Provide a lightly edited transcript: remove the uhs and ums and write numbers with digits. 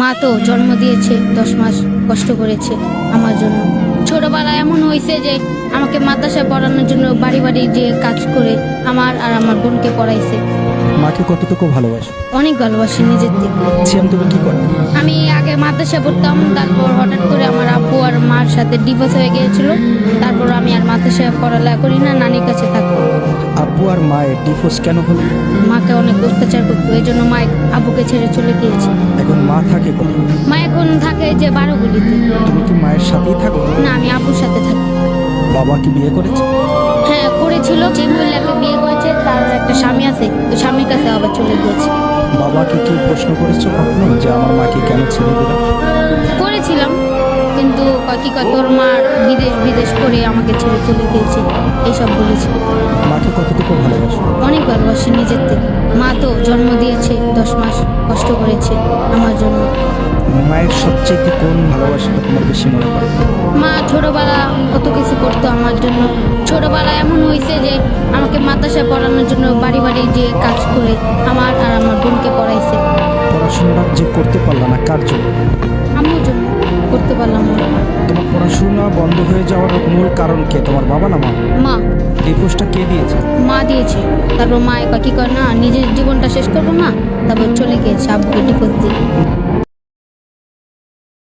মা তো জন্ম দিয়েছে, 10 মাস কষ্ট করেছে আমার জন্য। ছোটবেলায় এমন হয়েছে যে আমাকে মাদ্রাসায় পড়ানোর জন্য বাড়ি বাড়ি যে কাজ করে আমার আর আমার বোনকে পড়াইছে। মাকে কতটুকু ভালোবাসো? অনেক ভালোবাসি নিজের থেকে। সিয়াম তুমি কি করো? আমি আগে মাদ্রাসায় পড়তাম, তারপর হঠাৎ করে আমার আব্বু আর মার সাথে ডিভোর্স হয়ে গিয়েছিল। তারপর আমি আর মাদ্রাসায় পড়ালেখা করি না, নানির কাছে থাকবো। আব্বু আর মায়ের ডিভোর্স কেন হলো? মাকে অনেক অত্যাচার করতো, এই জন্য মা আব্বুকে ছেড়ে চলে গিয়েছে। এখন মা থাকে কোথায়? মা এখন থাকে যে 12 গলিতে। তুমি কি মায়ের সাথেই থাকো? না, আমি আব্বুর সাথে থাকি। বাবা কি বিয়ে করেছে? হ্যাঁ করেছিল, যে মহিলাকে বিয়ে করেছে তার একটা স্বামী আছে, তো স্বামীর কাছে আবার চলে গিয়েছে। বাবাকে কি প্রশ্ন করেছো কখনো যে আমার মাকে কেন ছেড়ে দিলাম? করেছিলাম, কিন্তু কি কয় তোর মা বিদেশ বিদেশ করে আমাকে ছেড়ে চলে গিয়েছে, এইসব বলেছে। মাকে কতটুকু ভালোবাসো? অনেক ভালোবাসি নিজের থেকে। মা তো জন্ম দিয়েছে, 10 মাস কষ্ট করেছে আমার জন্য। মায়ের সবচেয়ে কোন ভালোবাসাটা তোমার বেশি মনে পড়ে? মা ছোটবেলা কত কিছু করতো আমার জন্য। ছোটবেলা এমন হয়েছে যে আমাকে মাদ্রাসায় পড়ানোর জন্য বাড়ি বাড়ি যে কাজ করে আমার আর আমার বোনকে পড়াইছে। পড়াশোনাটা যে করতে পারলা না কার জন্য? আমিও জন্য করতে পারলাম না। তোমার পড়াশোনা বন্ধ হয়ে যাওয়ার মূল কারণ কে, তোমার বাবা না মা? মা। ডিভোর্সটা কে দিয়েছে? মা দিয়েছে। তারপর মা কি করে না, নিজের জীবনটা শেষ করবো না, তারপর চলে গিয়েছে আব্বুকে ডিভোর্স দিয়ে।